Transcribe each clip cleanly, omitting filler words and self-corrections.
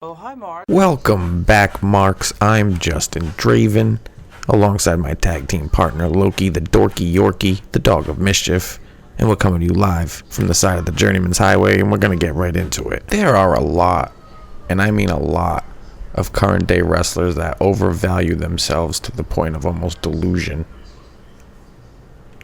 Oh, hi, Mark. Welcome back, Marks. I'm Justin Draven, alongside my tag team partner, Loki, the Dorky Yorkie, the Dog of Mischief, and we're coming to you live from the side of the Journeyman's Highway, and we're going to get right into it. There are a lot, and I mean a lot, of current day wrestlers that overvalue themselves to the point of almost delusion.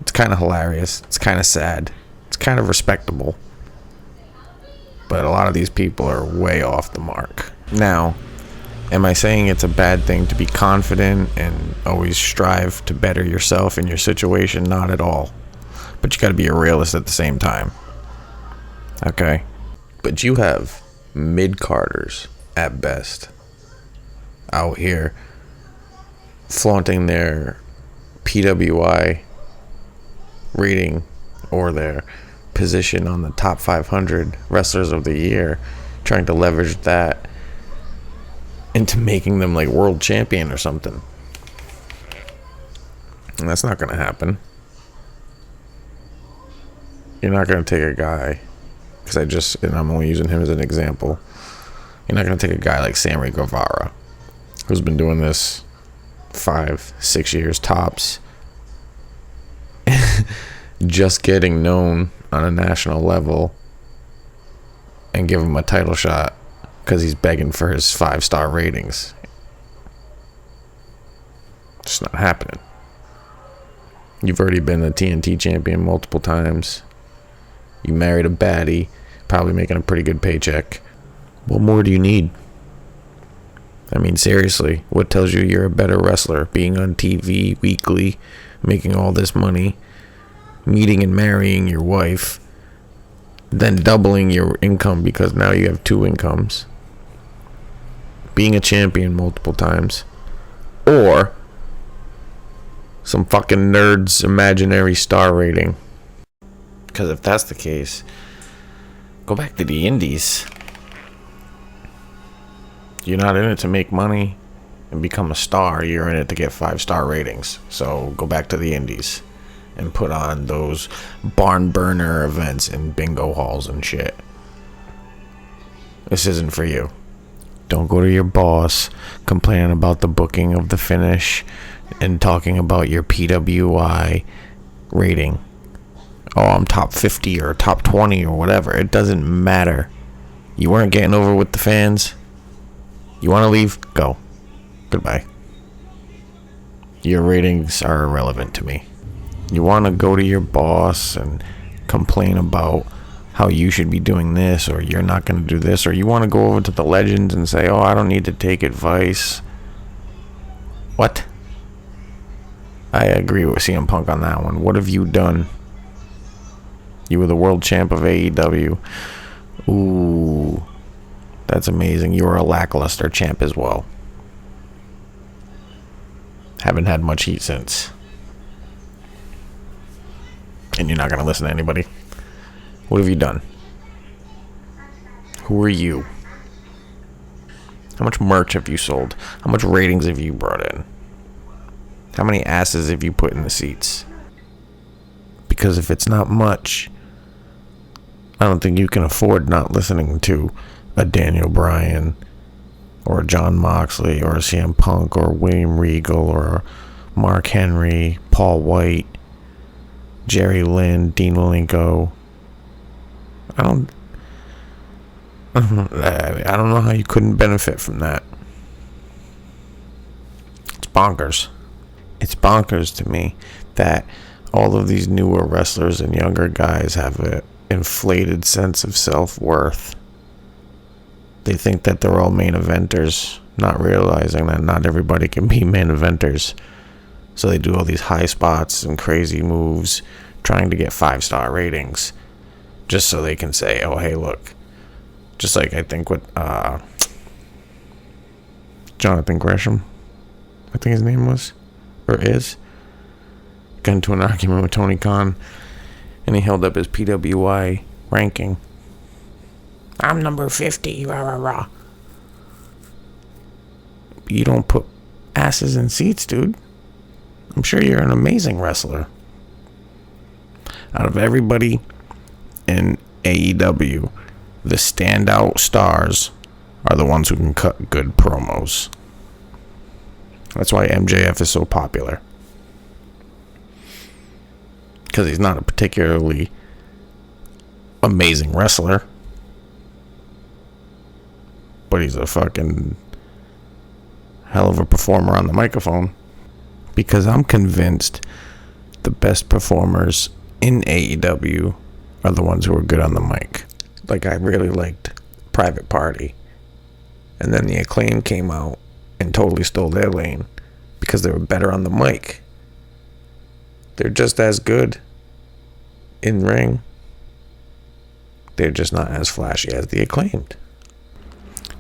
It's kind of hilarious. It's kind of sad. It's kind of respectable. But a lot of these people are way off the mark. Now, am I saying it's a bad thing to be confident and always strive to better yourself in your situation? Not at all. But you got to be a realist at the same time. Okay? But you have mid-carders at best out here flaunting their PWI rating or their position on the top 500 wrestlers of the year, trying to leverage that into making them like world champion or something. And that's not going to happen. You're not going to take a guy, and I'm only using him as an example. You're not going to take a guy like Sammy Guevara, who's been doing this 5-6 years tops, just getting known on a national level, and give him a title shot because he's begging for his 5-star ratings. It's not happening. You've already been the TNT champion multiple times. You married a baddie, probably making a pretty good paycheck. What more do you need? I mean, seriously, what tells you you're a better wrestler? Being on TV weekly, making all this money, meeting and marrying your wife, then doubling your income because now you have 2 incomes, being a champion multiple times, or some fucking nerd's imaginary star rating. Because if that's the case, go back to the indies. You're not in it to make money and become a star. You're in it to get 5-star ratings. So go back to the indies and put on those barn burner events in bingo halls and shit. This isn't for you. Don't go to your boss complaining about the booking of the finish and talking about your PWI rating. Oh, I'm top 50 or top 20 or whatever. It doesn't matter. You weren't getting over with the fans. You want to leave? Go. Goodbye. Your ratings are irrelevant to me. You want to go to your boss and complain about how you should be doing this, or you're not going to do this, or you want to go over to the legends and say, oh, I don't need to take advice. What? I agree with CM Punk on that one. What have you done? You were the world champ of AEW. Ooh, that's amazing. You were a lackluster champ as well. Haven't had much heat since. And you're not going to listen to anybody. What have you done? Who are you? How much merch have you sold? How much ratings have you brought in? How many asses have you put in the seats? Because if it's not much, I don't think you can afford not listening to a Daniel Bryan or a John Moxley or a CM Punk or William Regal or Mark Henry, Paul White, Jerry Lynn, Dean Malenko. I don't know how you couldn't benefit from that. It's bonkers. It's bonkers to me that all of these newer wrestlers and younger guys have an inflated sense of self-worth. They think that they're all main eventers, not realizing that not everybody can be main eventers. So they do all these high spots and crazy moves, trying to get 5-star ratings, just so they can say, oh, hey, look. Just like I think with Jonathan Gresham, I think his name was, or is, got into an argument with Tony Khan, and he held up his PWI ranking. I'm number 50, rah, rah, rah. You don't put asses in seats, dude. I'm sure you're an amazing wrestler. Out of everybody in AEW, the standout stars are the ones who can cut good promos. That's why MJF is so popular. Because he's not a particularly amazing wrestler. But he's a fucking hell of a performer on the microphone. Because I'm convinced the best performers in AEW are the ones who are good on the mic. Like, I really liked Private Party. And then the Acclaim came out and totally stole their lane because they were better on the mic. They're just as good in ring. They're just not as flashy as the Acclaimed.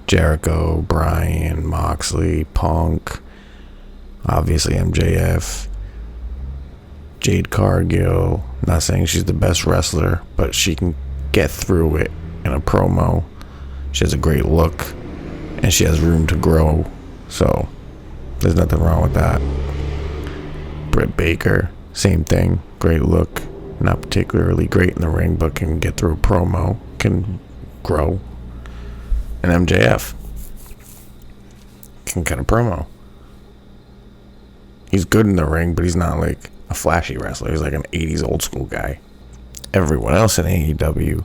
Jericho, Bryan, Moxley, Punk, obviously MJF, Jade Cargill. Not saying she's the best wrestler, but she can get through it in a promo. She has a great look, and she has room to grow. So there's nothing wrong with that. Britt Baker, same thing. Great look. Not particularly great in the ring, but can get through a promo, can grow. And MJF can cut a promo. He's good in the ring, but he's not like a flashy wrestler. He's like an 80s old school guy. Everyone else in AEW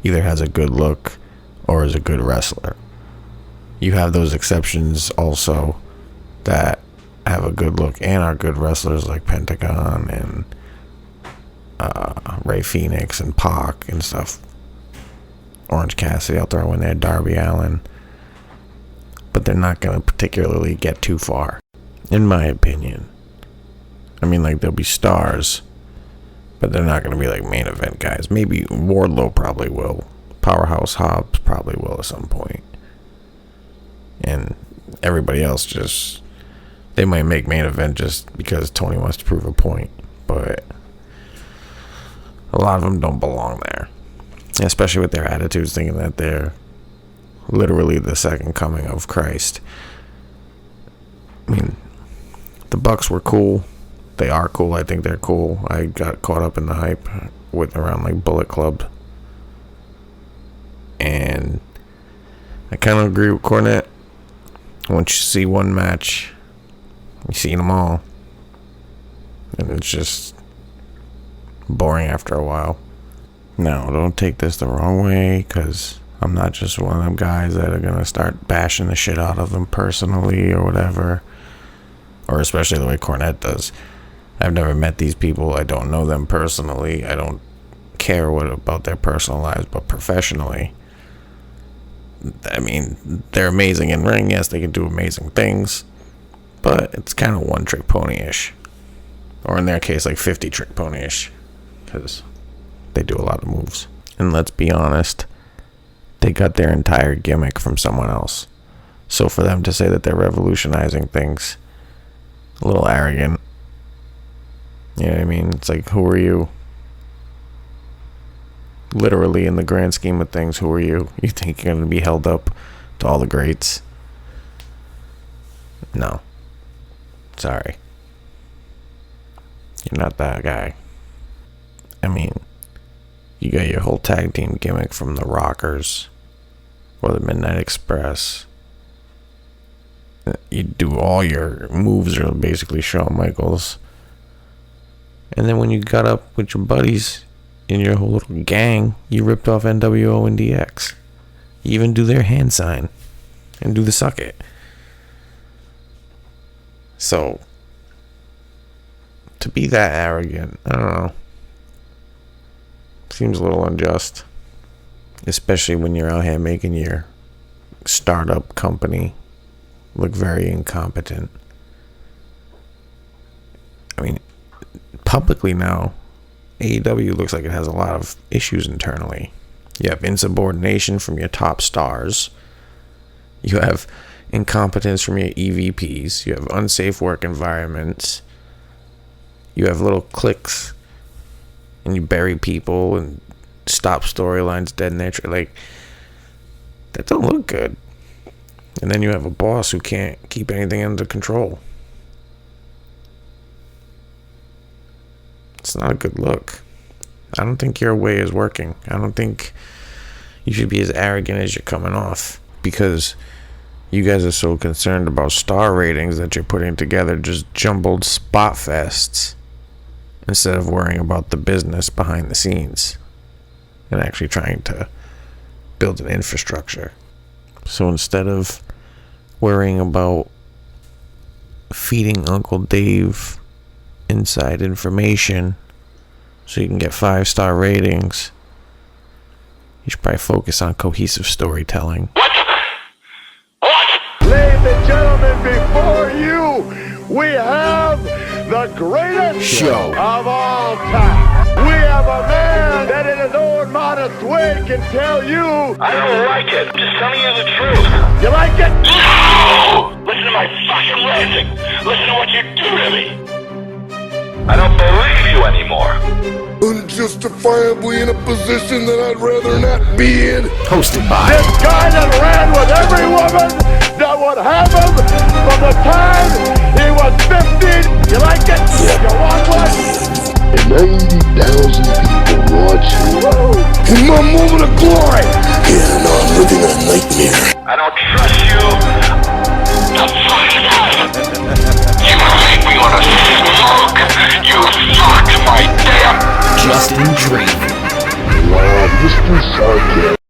either has a good look or is a good wrestler. You have those exceptions also that have a good look and are good wrestlers, like Pentagon and Ray Phoenix and Pac and stuff. Orange Cassidy, I'll throw in there, Darby Allin. But they're not going to particularly get too far, in my opinion. I mean, like, they'll be stars, but they're not going to be like main event guys. Maybe Wardlow probably will. Powerhouse Hobbs probably will at some point. And everybody else just, they might make main event just because Tony wants to prove a point. But a lot of them don't belong there. Especially with their attitudes, thinking that they're literally the second coming of Christ. I mean, the Bucks were cool. They are cool. I think they're cool. I got caught up in the hype with around like Bullet Club. And I kind of agree with Cornette. Once you see one match, you've seen them all. And it's just boring after a while. Now, don't take this the wrong way, because I'm not just one of them guys that are going to start bashing the shit out of them personally or whatever. Or especially the way Cornette does. I've never met these people. I don't know them personally. I don't care about their personal lives, but professionally, I mean, they're amazing in ring. Yes, they can do amazing things, but it's kind of one-trick pony-ish. Or in their case, like 50-trick pony-ish, because they do a lot of moves. And let's be honest, they got their entire gimmick from someone else. So for them to say that they're revolutionizing things, a little arrogant. You know what I mean? It's like, who are you? Literally, in the grand scheme of things, who are you? You think you're going to be held up to all the greats? No. Sorry. You're not that guy. I mean, you got your whole tag team gimmick from the Rockers or the Midnight Express. You do all your moves are basically Shawn Michaels. And then when you got up with your buddies in your whole little gang, you ripped off NWO and DX. You even do their hand sign and do the suck it. So, to be that arrogant, I don't know. Seems a little unjust. Especially when you're out here making your startup company look very incompetent. I mean, publicly now, AEW looks like it has a lot of issues internally. You have insubordination from your top stars. You have incompetence from your EVPs. You have unsafe work environments. You have little cliques. And you bury people and stop storylines dead in their like, that don't look good. And then you have a boss who can't keep anything under control. It's not a good look. I don't think your way is working. I don't think you should be as arrogant as you're coming off. because you guys are so concerned about star ratings that you're putting together just jumbled spot fests instead of worrying about the business behind the scenes and actually trying to build an infrastructure. So instead of worrying about feeding Uncle Dave inside information so you can get 5-star ratings, you should probably focus on cohesive storytelling. Ladies and gentlemen, before you, we have the greatest show of all time. We have a man that in his own modest way can tell you... I don't like it. I'm just telling you the truth. You like it? No! Listen to my fucking ranting. Listen to what you do to me. I don't believe you anymore. Unjustifiably in a position that I'd rather not be in. Hosted by This guy that ran with every woman that would have him from the time he was 15. You like it? Yeah. You want one? 90,000 people watching. In my moment of glory. Yeah, no, I'm living a nightmare. I don't trust you. The fuck is that? You make me want to smoke. You fucked my damn... Justin Drake. Wow, Mr. Sarcasm.